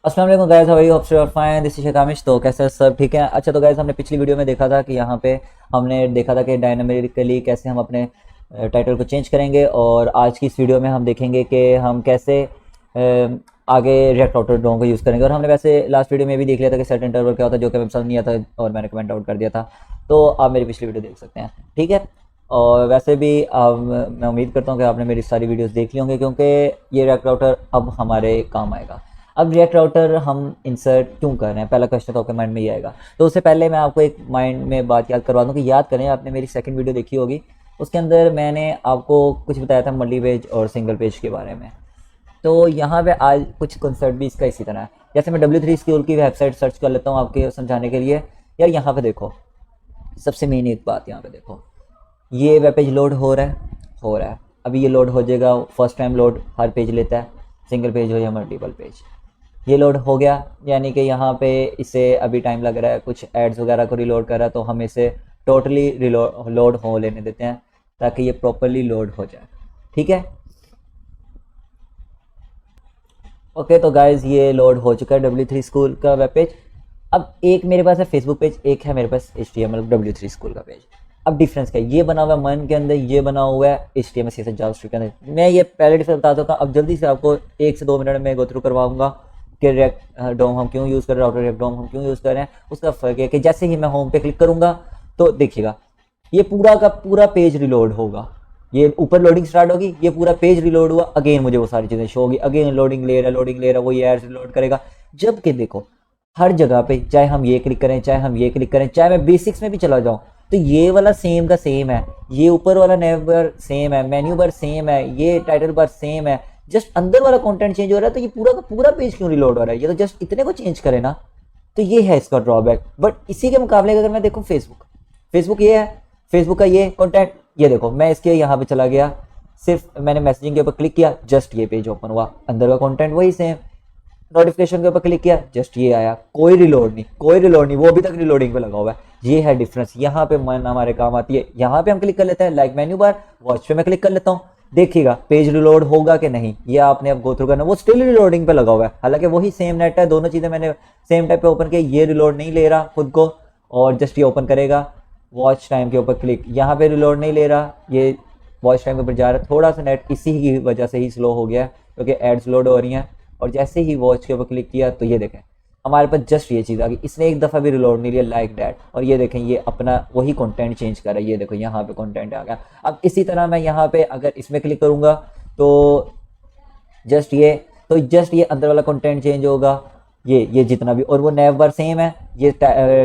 अस्सलाम वालेकुम guys, how are you? Hope you are fine. This is शेखामिश। तो कैसे हैं सब? ठीक है। अच्छा, तो गाइस हमने पिछली वीडियो में देखा था कि यहाँ पे हमने देखा था कि डायनामिकली कैसे हम अपने टाइटल को चेंज करेंगे, और आज की इस वीडियो में हम देखेंगे कि हम कैसे आगे रिएक्ट आउटर डोम को यूज़ करेंगे। और हमने वैसे लास्ट वीडियो में भी देख लिया था कि सेट इंटरवल क्या होता है, जो कि हमें पसंद नहीं आता और मैंने कमेंट आउट कर दिया था। तो आप मेरी पिछली वीडियो देख सकते हैं, ठीक है। और वैसे भी मैं उम्मीद करता हूँ कि आपने मेरी सारी वीडियोस देख ली होंगी, क्योंकि ये रिएक्ट राउटर अब हमारे काम आएगा। अब रिएक्ट राउटर हम इंसर्ट क्यों कर रहे हैं, पहला क्वेश्चन तो आपके माइंड में ही आएगा। तो उससे पहले मैं आपको एक माइंड में बात याद करवा दूँ कि याद करें, आपने मेरी सेकंड वीडियो देखी होगी, उसके अंदर मैंने आपको कुछ बताया था मल्टी पेज और सिंगल पेज के बारे में। तो यहाँ पे आज कुछ कंसेप्ट भी इसका इसी तरह है। जैसे मैं W3 स्कूल की वेबसाइट सर्च कर लेता हूँ आपके समझाने के लिए। यार यहाँ पे देखो, सबसे मेन एक बात यहाँ पे देखो, ये वेब पेज लोड हो रहा है। अभी ये लोड हो जाएगा। फर्स्ट टाइम लोड हर पेज लेता है, सिंगल पेज हो या मल्टीपल पेज। ये लोड हो गया, यानी कि यहाँ पे इसे अभी टाइम लग रहा है, कुछ एड्स वगैरह को रिलोड कर रहा है, तो हम इसे टोटली लोड हो लेने देते हैं ताकि ये प्रॉपरली लोड हो जाए, ठीक है। ओके, तो गाइज ये लोड हो चुका है W3 स्कूल का वेब पेज। अब एक मेरे पास है फेसबुक पेज, एक है मेरे पास HTML W3 स्कूल का पेज। अब डिफरेंस क्या है? ये बना हुआ है मन के अंदर, ये बना हुआ है HTML CSS जावास्क्रिप्ट के अंदर। मैं ये पहले डिफरेंस बता देता हूँ। अब जल्दी से आपको 1 से 2 मिनट में गो थ्रू करवाऊंगा कि रिएक्ट डोम हम क्यों यूज़ कर रहे हैं, राउटर रिएक्ट डोम हम क्यों यूज़ कर रहे हैं। उसका फ़र्क है कि जैसे ही मैं होम पे क्लिक करूँगा तो देखिएगा ये पूरा का पूरा पेज रिलोड होगा। ये ऊपर लोडिंग स्टार्ट होगी, ये पूरा पेज रिलोड हुआ, अगेन मुझे वो सारी चीज़ें शो होगी, अगेन लोडिंग ले रहा है, वो ये एड्स रिलोड करेगा। जबकि देखो हर जगह पे, चाहे हम ये क्लिक करें, चाहे हम ये क्लिक करें, चाहे मैं बेसिक्स में भी चला जाऊँ, तो ये वाला सेम का सेम है, ये ऊपर वाला नेव बार सेम है, मेन्यू बार सेम है, ये टाइटल बार सेम है। जस्ट अंदर वाला कंटेंट चेंज हो रहा है। तो ये पूरा का पूरा पेज क्यों रिलोड हो रहा है? ये तो जस्ट इतने को चेंज करे ना। तो ये है इसका ड्रॉबैक। बट इसी के मुकाबले अगर मैं देखूँ फेसबुक ये है, फेसबुक का ये कंटेंट, ये देखो मैं इसके यहाँ पे चला गया, सिर्फ मैंने मैसेजिंग के ऊपर क्लिक किया, जस्ट ये पेज ओपन हुआ, अंदर का कंटेंट वही सेम। नोटिफिकेशन के ऊपर क्लिक किया, जस्ट ये आया, कोई रिलोड नहीं, वो अभी तक रिलोडिंग पे लगा हुआ है। ये है डिफरेंस। यहाँ पे मन हमारे काम आती है। यहाँ पे हम क्लिक कर लेते हैं लाइक मेन्यू बार, वॉच पे मैं क्लिक कर लेता हूँ, देखिएगा पेज रिलोड होगा कि नहीं, ये आपने अब गो थ्रू करना। वो स्टिल रिलोडिंग पे लगा हुआ है, हालांकि वही सेम नेट है, दोनों चीज़ें मैंने सेम टाइप पे ओपन की। ये रिलोड नहीं ले रहा खुद को, और जस्ट ये ओपन करेगा। वॉच टाइम के ऊपर क्लिक, यहाँ पे रिलोड नहीं ले रहा, ये वॉच टाइम के ऊपर जा रहा है। थोड़ा सा नेट इसी की वजह से ही स्लो हो गया है, क्योंकि एड्स लोड हो रही हैं। और जैसे ही वॉच के ऊपर क्लिक किया तो ये देखें हमारे पास जस्ट ये चीज़ आ गई, इसने एक दफ़ा भी रिलोड नहीं लिया लाइक डैट। और ये देखें ये अपना वही कंटेंट चेंज कर रहा है, ये देखो यहाँ पे कंटेंट आ गया। अब इसी तरह मैं यहाँ पे अगर इसमें क्लिक करूँगा तो जस्ट ये अंदर वाला कंटेंट चेंज होगा, ये जितना भी, और वो नैव बार सेम है, ये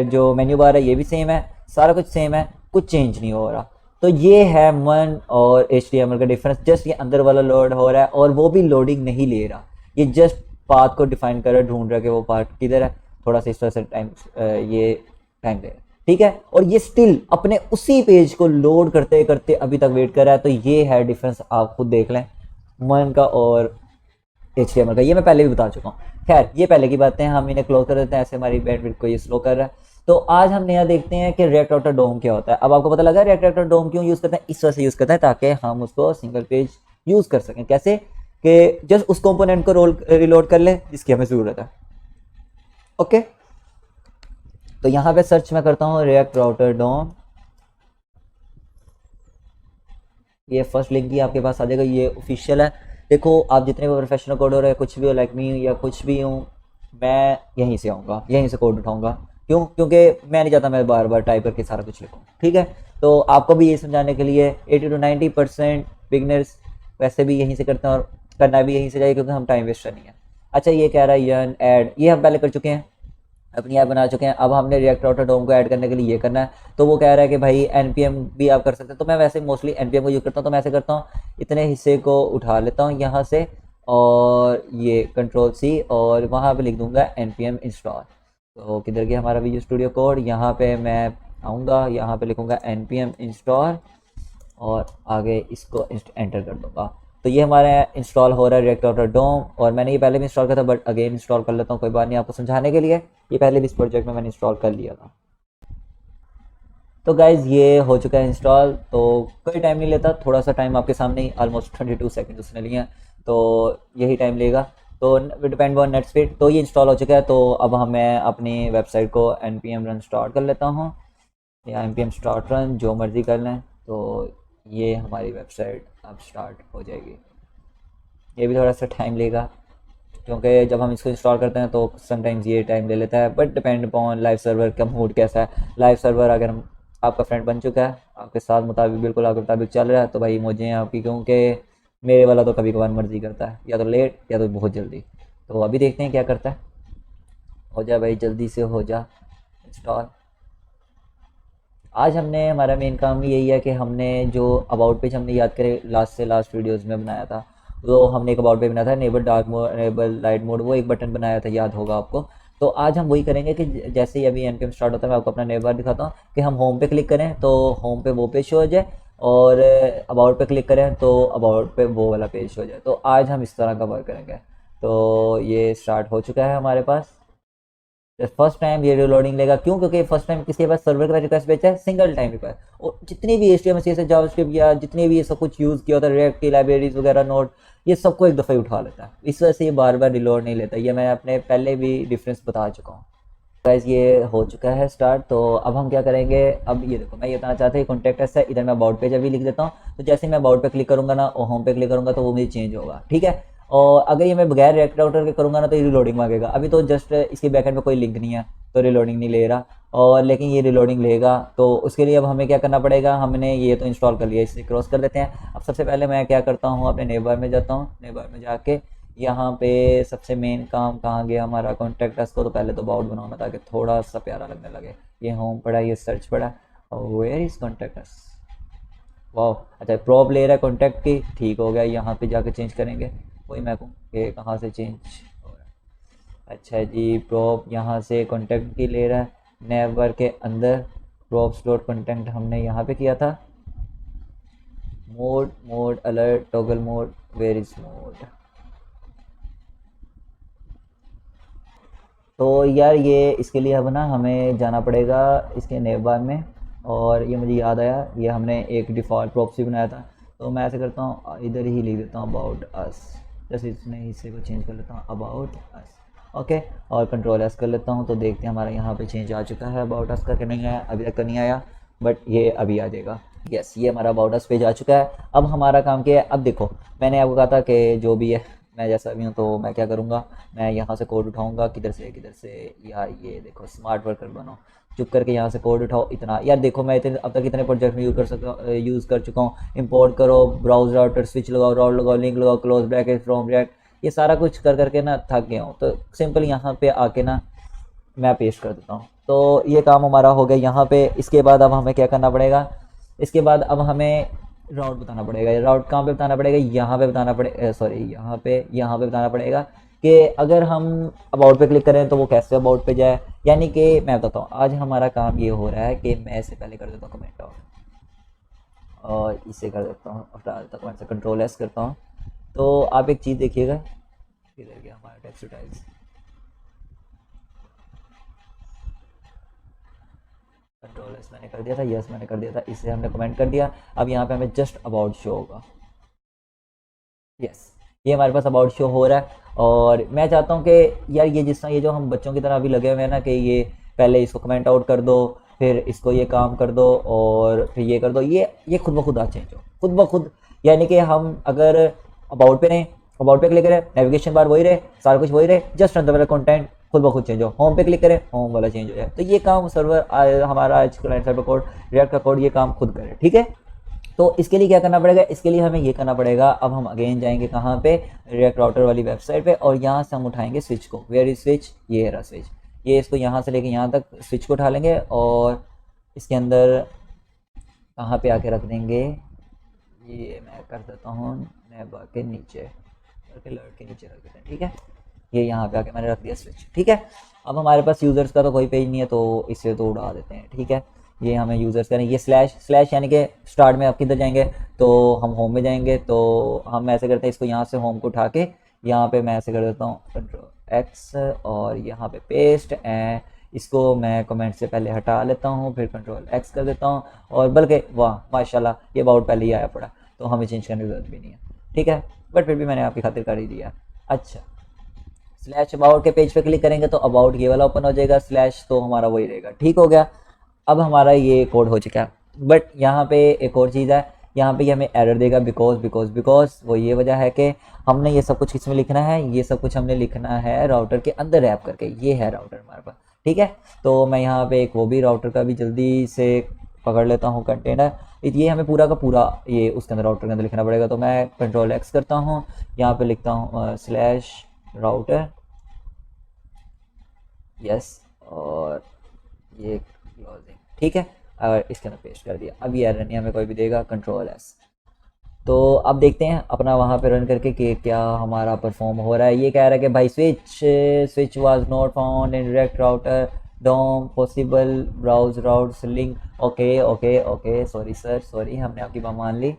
जो मेन्यू बार है ये भी सेम है, सारा कुछ सेम है, कुछ चेंज नहीं हो रहा। तो ये है मन और HTML का डिफरेंस। जस्ट ये अंदर वाला लोड हो रहा है, और वो भी लोडिंग नहीं ले रहा, ये जस्ट पाथ को डिफाइन कर रहा है, ढूंढ रहा है कि वो पाथ किधर है। थोड़ा सा इस तरह से ये टाइम ले, ठीक है। और ये स्टिल अपने उसी पेज को लोड करते करते अभी तक वेट कर रहा है। तो ये है डिफरेंस, आप खुद देख लें मन का और HTML का। ये मैं पहले भी बता चुका हूँ। खैर ये पहले की बातें हैं, हम इन्हें क्लोज कर देते हैं, ऐसे हमारी बैंडविड्थ को ये स्लो कर रहा है। तो आज हम नया देखते हैं कि रिएक्ट राउटर डोम क्या होता है। अब आपको पता लगा रिएक्ट राउटर डोम क्यों यूज़ करते हैं? इस वजह से यूज़ करते हैं ताकि हम उसको सिंगल पेज यूज़ कर सकें। कैसे? कि जस्ट उस कंपोनेंट को रिलोड कर ले जिसकी हमें ज़रूरत है। ओके, तो यहाँ पे सर्च मैं करता हूँ रिएक्ट राउटर डोम, ये फर्स्ट लिंक ही आपके पास आ जाएगा, ये ऑफिशियल है। देखो आप जितने भी प्रोफेशनल कोडर है, कुछ भी हो, लाइक मी या कुछ भी हूँ, मैं यहीं से आऊँगा, यहीं से कोड उठाऊँगा। क्यों? क्योंकि मैं नहीं चाहता मैं बार बार टाइप करके सारा कुछ लिखूँ, ठीक है। तो आपको भी ये समझाने के लिए 80 to 90% बिगनर्स वैसे भी यहीं से करते हैं, और करना भी यहीं से चाहिए, क्योंकि हम टाइम वेस्टर नहीं है। अच्छा, ये कह रहा है यन ऐड, ये हम पहले कर चुके हैं, अपनी ऐप बना चुके हैं। अब हमने रिएक्ट राउटर डोम को ऐड करने के लिए ये करना है। तो वो कह रहा है कि भाई NPM भी आप कर सकते हैं। तो मैं वैसे मोस्टली NPM को यूज़ करता हूँ। तो मैं ऐसे करता हूँ, इतने हिस्से को उठा लेता हूँ यहाँ से, और ये Ctrl+C, और वहाँ पे लिख दूंगा NPM इंस्टॉल। तो किधर गया हमारा विजुअल स्टूडियो कोड? यहाँ पे मैं आऊँगा, यहाँ पे लिखूँगा NPM इंस्टॉल, और आगे इसको एंटर कर दूँगा। तो ये हमारा इंस्टॉल हो रहा है रिएक्ट राउटर डोम। और मैंने ये पहले भी इंस्टॉल किया था, बट अगेन इंस्टॉल कर लेता हूँ, कोई बात नहीं, आपको समझाने के लिए। ये पहले भी इस प्रोजेक्ट में मैंने इंस्टॉल कर लिया था। तो गाइज़ ये हो चुका है इंस्टॉल। तो कोई टाइम नहीं लेता, थोड़ा सा टाइम आपके सामने ही, ऑलमोस्ट 22 सेकंड उसने लिए हैं, तो यही टाइम लेगा। तो डिपेंड ऑन नेट स्पीड। तो ये इंस्टॉल हो चुका है। तो अब मैं अपनी वेबसाइट को npm रन स्टार्ट कर लेता हूँ, या npm स्टार्ट रन जो मर्ज़ी कर लें। तो ये हमारी वेबसाइट अब स्टार्ट हो जाएगी। ये भी थोड़ा सा टाइम लेगा, क्योंकि जब हम इसको इंस्टॉल करते हैं तो समटाइम्स ये टाइम ले लेता है, but depend upon live server का मूड कैसा है। लाइव सर्वर अगर आपका फ्रेंड बन चुका है, आपके साथ मुताबिक बिल्कुल आपके मुताबिक चल रहा है, तो भाई मुझे हैं आपकी, क्योंकि मेरे वाला तो कभी कभार मर्जी करता है, या तो लेट या तो बहुत जल्दी। तो अभी देखते हैं क्या करता है। हो जा भाई, जल्दी से हो जा इंस्टॉल। आज हमने, हमारा मेन काम यही है कि हमने जो अबाउट पेज हमने याद करे लास्ट से लास्ट वीडियोस में बनाया था, तो हमने एक अबाउट पेज बनाया था, नेबल डार्क मोड, नेबल लाइट मोड, वो एक बटन बनाया था, याद होगा आपको। तो आज हम वही करेंगे कि जैसे ही अभी npm स्टार्ट होता है, मैं आपको अपना नेबर दिखाता हूँ कि हम होम पे क्लिक करें तो होम पे वो पेज शो हो जाए, और अबाउट पे क्लिक करें तो अबाउट पे वो वाला पेज शो हो जाए। तो आज हम इस तरह का वर्क करेंगे। तो ये स्टार्ट हो चुका है हमारे पास। फर्स्ट टाइम ये रिलोडिंग लेगा, क्यों? क्योंकि फर्स्ट टाइम किसी के पास सर्वर का रिक्वेस्ट भेजा है, सिंगल टाइम रिक्वेस्ट। और जितनी भी HTML CSS जावास्क्रिप्ट या जितने भी ये सब कुछ यूज़ किया होता है, रिएक्ट की लाइब्रेरीज वगैरह, नोड, ये सबको एक दफ़ा ही उठा लेता है। इस वजह से ये बार बार रिलोड नहीं लेता। ये मैं अपने पहले भी डिफरेंस बता चुका हूँ। गाइस ये हो चुका है स्टार्ट। तो अब हम क्या करेंगे, अब ये देखो, मैं ये बताना चाहता हूँ कॉन्टैक्ट अस है, इधर मैं अबाउट पेज अभी लिख देता हूँ। तो जैसे मैं अबाउट पे क्लिक करूँगा ना और होम पे क्लिक करूँगा तो वो मुझे चेंज होगा, ठीक है। और अगर ये मैं बगैर रिएक्ट राउटर के करूँगा ना तो ये रिलोडिंग मांगेगा। अभी तो जस्ट इसके बैकएंड पे कोई लिंक नहीं है तो रिलोडिंग नहीं ले रहा, और लेकिन ये रिलोडिंग लेगा। तो उसके लिए अब हमें क्या करना पड़ेगा, हमने ये तो इंस्टॉल कर लिया, इसे क्रॉस कर देते हैं। अब सबसे पहले मैं क्या करता हूँ, अपने नेबर में जाता हूँ। नेबर में जाके यहाँ पे सबसे मेन काम कहाँ गया हमारा, कॉन्टैक्ट अस को तो पहले तो अबाउट बनाना ताकि थोड़ा सा प्यारा लगने लगे। ये होम पड़ा, ये सर्च पड़ा, और वेयर इज कॉन्टैक्ट अस। वाह, अच्छा प्रॉप ले रहा है कॉन्टैक्ट की, ठीक हो गया। यहाँ पे जाके चेंज करेंगे, वही मैं कहूँ कि कहाँ से चेंज हो रहा है। अच्छा जी, प्रॉप यहाँ से कॉन्टैक्ट की ले रहा है, नेवर के अंदर प्रॉप स्लॉट कॉन्टेंट हमने यहाँ पे किया था। Mode, mode alert, toggle mode, where is mode. तो यार ये इसके लिए अब ना हमें जाना पड़ेगा इसके नेबार में। और ये मुझे याद आया, ये हमने एक डिफ़ॉल्ट प्रॉक्सी बनाया था। तो मैं ऐसे करता हूँ, इधर ही लिख देता हूँ अबाउट अस, जैसे इसने हिस्से को चेंज कर लेता हूँ, अबाउट अस, ओके। और कंट्रोल एस कर लेता हूँ। तो देखते हैं हमारा यहाँ पे चेंज आ चुका है। अबाउट अस का नहीं आया अभी तक, नहीं आया, बट ये अभी आ जाएगा। यस, ये हमारा अबाउट अस पेज आ चुका है। अब हमारा काम क्या है, अब देखो मैंने आपको कहा था कि जो भी है, मैं जैसा भी हूँ, तो मैं क्या करूँगा, मैं यहाँ से कोड उठाऊँगा, किधर से यार, ये देखो स्मार्ट वर्कर बनो, चुप करके यहाँ से कोड उठाओ। इतना यार देखो, मैं इतने अब तक इतने प्रोजेक्ट में यूज़ कर चुका हूँ। इंपोर्ट करो, ब्राउज राउटर, स्विच लगाओ, राउट लगाओ, लिंक लगाओ, क्लोज ब्रैकेट, फ्रॉम रिएक्ट, ये सारा कुछ कर करके ना थक गया हूँ। तो सिंपल यहाँ पे आके ना मैं पेस्ट कर देता हूँ। तो ये काम हमारा हो गया यहाँ पे। इसके बाद अब हमें क्या करना पड़ेगा, इसके बाद अब हमें राउट बताना पड़ेगा। राउट कहाँ पे बताना पड़ेगा, यहाँ पे बताना पड़ेगा, सॉरी यहाँ पे बताना पड़ेगा कि अगर हम अबाउट पे क्लिक करें तो वो कैसे अबाउट पे जाए। यानी कि मैं बताता हूँ, आज हमारा काम ये हो रहा है कि मैं इससे पहले कर देता हूँ कमेंट आउट, और इसे कर देता हूँ, हटा देता हूँ, कमेंट से कंट्रोल एस करता हूँ। तो आप एक चीज़ देखिएगा, किधर गया हमारा टेक्स्ट टाइल्स, कंट्रोल एस मैंने कर दिया था, यस मैंने कर दिया था, इसे हमने कमेंट कर दिया। अब यहाँ पे हमें जस्ट अबाउट शो होगा। यस, ये हमारे पास अबाउट शो हो रहा है। और मैं चाहता हूँ कि यार ये जिस तरह ये जो हम बच्चों की तरह अभी लगे हुए हैं ना, कि ये पहले इसको कमेंट आउट कर दो, फिर इसको ये काम कर दो, और फिर ये कर दो, ये खुद ब खुद आ चेंज हो, खुद ब खुद। यानी कि हम अगर अबाउट पे रहें, अबाउट पे क्लिक करें, नेविगेशन बार वही रहे, सारा कुछ वही रहे, जस्ट अंदर वाला कंटेंट खुद ब खुद चेंज हो। होम पे क्लिक करें, होम वाला चेंज हो जाए। तो ये काम सर्वर हमारा आज क्लाइंट सर्वर कोड, रिएक्ट का कोड, ये काम खुद करे, ठीक है। तो इसके लिए क्या करना पड़ेगा, इसके लिए हमें ये करना पड़ेगा, अब हम अगेन जाएंगे कहाँ पे, रिएक्ट राउटर वाली वेबसाइट पे, और यहाँ से हम उठाएंगे स्विच को। वेयर इज स्विच, ये रहा स्विच। ये इसको यहाँ से लेके यहाँ तक स्विच को उठा लेंगे, और इसके अंदर कहाँ पे आके रख देंगे, ये मैं कर देता हूँ नेबर के नीचे, करके लर्ट के नीचे रख देते हैं, ठीक है। ये यहाँ पे आके मैंने रख दिया स्विच, ठीक है। अब हमारे पास यूज़र्स का तो कोई पेज नहीं है, तो इससे तो उड़ा देते हैं, ठीक है। ये हमें यूज़र्स करें, ये स्लैश यानी कि स्टार्ट में आप किधर जाएंगे, तो हम होम में जाएंगे। तो हम ऐसे करते हैं, इसको यहाँ से होम को उठा के यहाँ पे मैं ऐसे कर देता हूँ कंट्रोल एक्स, और यहाँ पे पेस्ट, एंड इसको मैं कमेंट से पहले हटा लेता हूँ, फिर कंट्रोल एक्स कर देता हूँ। और बल्कि वाह माशाल्लाह, ये अबाउट पहले ही आया पड़ा, तो हमें चेंज करने की ज़रूरत भी नहीं है, ठीक है। बट फिर भी मैंने आपकी खातिर कर ही दिया। अच्छा, स्लैश अबाउट के पेज पे क्लिक करेंगे तो अबाउट ये वाला ओपन हो जाएगा, स्लैश तो हमारा वही रहेगा। ठीक हो गया, अब हमारा ये कोड हो चुका है। बट यहाँ पे एक और चीज़ है, यहाँ पे ये हमें एरर देगा बिकॉज वो ये वजह है कि हमने ये सब कुछ किस में लिखना है, ये सब कुछ हमने लिखना है राउटर के अंदर रैप करके। ये है राउटर हमारे पास, ठीक है। तो मैं यहाँ पे एक वो भी राउटर का भी जल्दी से पकड़ लेता हूँ कंटेनर। ये हमें पूरा का पूरा ये उसके अंदर राउटर के अंदर लिखना पड़ेगा। तो मैं कंट्रोल एक्स करता हूँ, यहाँ पे लिखता हूँ स्लैश राउटर, यस, और ये क्लोजिंग, ठीक है, और इसके अंदर पेस्ट कर दिया। अब ये एरर नहीं हमें कोई भी देगा, कंट्रोल एस। तो अब देखते हैं अपना वहाँ पे रन करके कि क्या हमारा परफॉर्म हो रहा है। ये कह रहा है कि भाई switch was not found in direct router DOM possible browse routes link. Okay okay okay, sorry sir, sorry, हमने आपकी बात मान ली।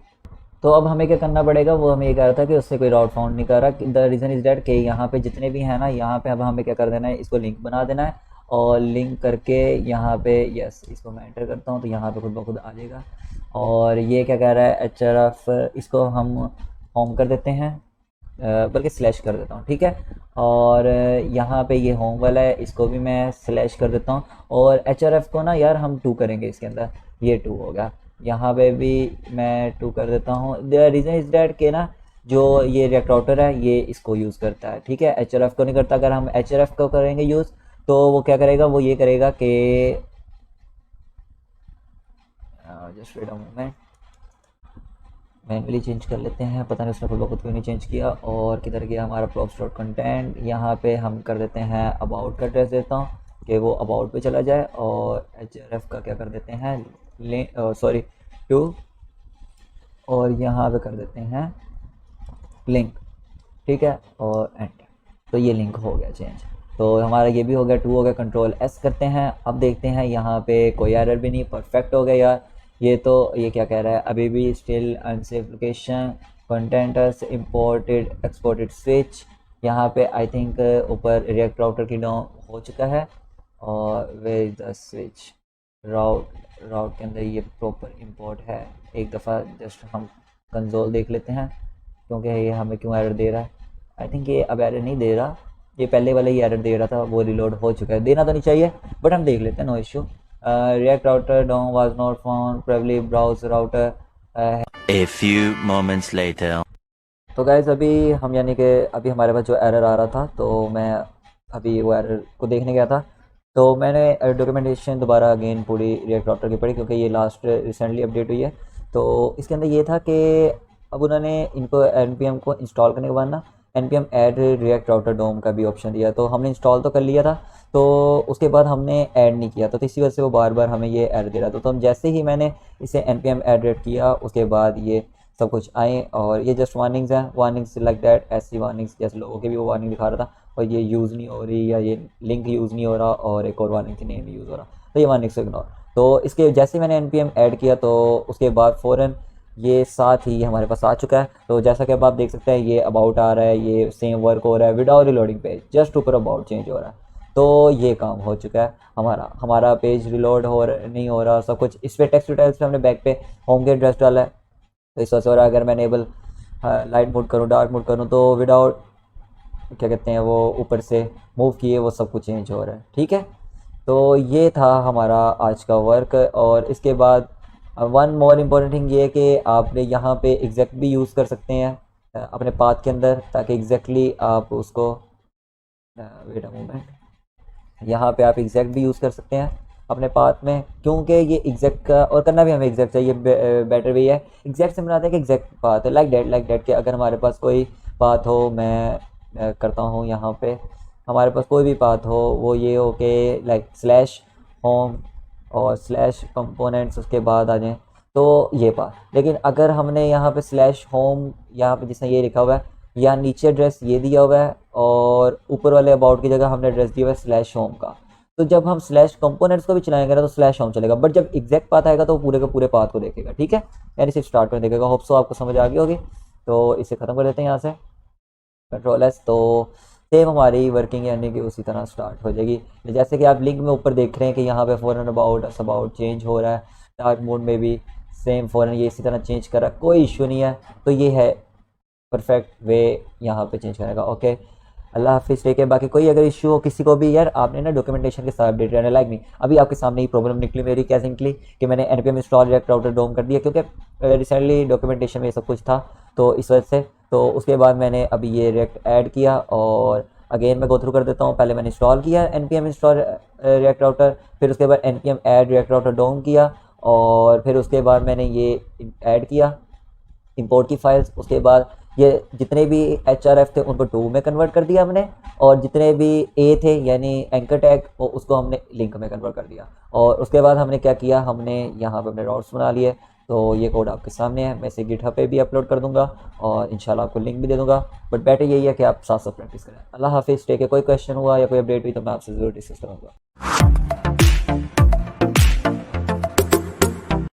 तो अब हमें क्या करना पड़ेगा, वो हमें ये कह रहा था कि उससे कोई राउट फाउंड नहीं कर रहा। द रीज़न इज़ डैट कि यहाँ पे जितने भी हैं ना, यहाँ पे अब हमें क्या कर देना है, इसको लिंक बना देना है और लिंक करके यहाँ पे यस, इसको मैं एंटर करता हूँ तो यहाँ पे खुद ब खुद आ जाएगा। और ये क्या कह रहा है, href, इसको हम होम कर देते हैं, बल्कि स्लैश कर देता हूँ, ठीक है। और यहाँ पे ये होम वाला है, इसको भी मैं स्लैश कर देता हूँ। और href को ना यार हम 2 करेंगे इसके अंदर, ये 2 होगा। यहाँ पे भी मैं 2 कर देता हूँ। द रीज़न इज़ डैट के ना जो ये रिएक्ट राउटर है ये इसको यूज़ करता है, ठीक है, href को नहीं करता। अगर हम href को करेंगे यूज़ तो वो क्या करेगा, वो ये करेगा कि just wait a moment, manually change कर लेते हैं, पता नहीं उसने खुद ब खुद क्यों नहीं चेंज किया। और किधर गया हमारा प्रॉप्स डॉट कंटेंट, यहाँ पे हम कर देते हैं अबाउट का एड्रेस देता हूँ कि वो अबाउट पे चला जाए। और href का क्या कर देते हैं, सॉरी 2, और यहाँ पे कर देते हैं लिंक, ठीक है, और एंटर। तो ये लिंक हो गया चेंज, तो हमारा ये भी हो गया, 2 हो गया। कंट्रोल एस करते हैं, अब देखते हैं यहाँ पे कोई एरर भी नहीं, परफेक्ट हो गया यार। ये तो ये क्या कह रहा है, अभी भी still unsafe location containers imported exported switch. यहाँ पे आई थिंक ऊपर रिएक्ट राउटर की डॉम हो चुका है। और वे द स्विच राउट के अंदर ये प्रॉपर इंपोर्ट है। एक दफ़ा जस्ट हम कंसोल देख लेते हैं क्योंकि ये हमें क्यों एरर दे रहा है। आई थिंक ये अब एरर नहीं दे रहा, ये पहले वाला ही एरर दे रहा था, वो रिलोड हो चुका है। देना तो नहीं चाहिए बट हम देख लेते हैं, no issue. React router DOM was not found, probably browse router. A few moments later. तो गाइज अभी हम यानी कि अभी हमारे पास जो एरर आ रहा था, तो मैं अभी वो एरर को देखने गया था। तो मैंने डॉक्यूमेंटेशन दोबारा अगेन पूरी रिएक्ट राउटर की पढ़ी क्योंकि ये लास्ट रिसेंटली अपडेट हुई है। तो इसके अंदर ये था कि अब उन्होंने इनको npm को इंस्टॉल करने के बाद ना npm ऐड रिएक्ट राउटर डोम का भी ऑप्शन दिया। तो हमने इंस्टॉल तो कर लिया था, तो उसके बाद हमने ऐड नहीं किया, तो इसी वजह से वो बार बार हमें ये एरर दे रहा था। तो हम जैसे ही मैंने इसे npm ऐड किया उसके बाद ये सब कुछ आए। और ये जस्ट वार्निंग्स हैं, वार्निंग्स लाइक दैट, ऐसी वार्निंग्स जैसे लोगों के भी वो वार्निंग दिखा रहा था, और ये यूज़ नहीं हो रही या ये लिंक यूज़ नहीं हो रहा, और एक और वार्निंग थी नेम यूज़ हो रहा, तो ये वार्निंग्स इग्नोर। तो इसके जैसे मैंने npm ऐड किया तो उसके बाद फ़ौरन ये साथ ही हमारे पास आ चुका है। तो जैसा कि अब आप देख सकते हैं ये अबाउट आ रहा है, ये सेम वर्क हो रहा है विदाउट रिलोडिंग पेज, जस्ट ऊपर अबाउट चेंज हो रहा है। तो ये काम हो चुका है हमारा पेज रिलोड नहीं हो रहा सब कुछ। इस पर टेक्स्ट डिटेल्स पे हमने बैक पे होम के एड्रेस डाला है, तो इस वजह से हो रहा है। अगर मैं एनेबल लाइट मोड करूँ, डार्क मोड करूँ, तो विदाउट क्या कहते हैं वो ऊपर से मूव किए वो सब कुछ चेंज हो रहा है, ठीक है। तो ये था हमारा आज का वर्क। और इसके बाद वन मोर इम्पॉर्टेंट थिंग ये है कि आपने यहाँ पे एग्जैक्ट भी यूज़ कर सकते हैं अपने पाथ के अंदर, ताकि एग्जैक्टली आप उसको वेट अ मोमेंट, यहाँ पे आप एग्जैक्ट भी यूज़ कर सकते हैं अपने पाथ में, क्योंकि ये एग्जैक्ट का और करना भी हमें एग्जैक्ट चाहिए, बेटर वे है। एग्जैक्ट से बनाते हैं कि एग्जैक्ट पाथ है, लाइक डेट के अगर हमारे पास कोई पाथ हो, मैं करता हूँ यहाँ पे, हमारे पास कोई भी पाथ हो, वो ये हो कि लाइक स्लैश होम और स्लैश कंपोनेंट्स उसके बाद आ जाएँ, तो ये पाथ। लेकिन अगर हमने यहाँ पे स्लैश होम यहाँ पे जिसने ये लिखा हुआ है, या नीचे एड्रेस ये दिया हुआ है और ऊपर वाले अबाउट की जगह हमने एड्रेस दिया हुआ है स्लैश होम का, तो जब हम स्लैश कंपोनेंट्स को भी चलाएंगे ना तो स्लैश होम चलेगा, बट जब एग्जैक्ट पाथ आएगा तो वो पूरे के पूरे पाथ को देखेगा, ठीक है, यानी सिर्फ स्टार्ट में देखेगा। होप सो आपको समझ आ गई होगी। तो इसे ख़त्म कर देते हैं यहाँ से, कंट्रोल एस। तो सेम हमारी वर्किंग यानी कि उसी तरह स्टार्ट हो जाएगी। जैसे कि आप लिंक में ऊपर देख रहे हैं कि यहाँ पे फ़ौरन अबाउट चेंज हो रहा है, डार्क मोड में भी सेम फ़ौरन ये इसी तरह चेंज कर रहा है, कोई इशू नहीं है। तो ये है परफेक्ट वे यहाँ पे चेंज करने का, ओके। अल्लाह हाफिज़, टेक केयर। बाकी कोई अगर इशू हो किसी को भी, यार आपने ना डॉक्यूमेंटेशन के साथ अपडेट रहना, लाइक मी अभी आपके सामने ही प्रॉब्लम निकली मेरी, कैसे निकली कि मैंने npm इंस्टॉल रिएक्ट राउटर डोम कर दिया, क्योंकि रिसेंटली डॉक्यूमेंटेशन में सब कुछ था तो इस वजह से। तो उसके बाद मैंने अभी ये रिएक्ट ऐड किया और अगेन मैं गो थ्रू कर देता हूँ। पहले मैंने इंस्टॉल किया npm इंस्टॉल रिएक्ट राउटर, फिर उसके बाद npm ऐड रिएक्ट राउटर डोम किया, और फिर उसके बाद मैंने ये ऐड किया इंपोर्ट की फाइल्स। उसके बाद ये जितने भी HRF थे उनको 2 में कन्वर्ट कर दिया हमने, और जितने भी A थे यानी एंकर टैग उसको हमने लिंक में कन्वर्ट कर दिया। और उसके बाद हमने क्या किया, हमने यहाँ पे अपने रोड्स बना लिए। तो ये कोड आपके सामने है, मैं इसे गिटहब पे भी अपलोड कर दूंगा और इंशाल्लाह आपको लिंक भी दे दूंगा। बट बेटर यही है कि आप साथ साथ प्रैक्टिस करें। अल्लाह हाफिज़, टेक केयर। कोई क्वेश्चन हुआ या कोई अपडेट हुई तो मैं आपसे ज़रूर डिस्कस करूँगा।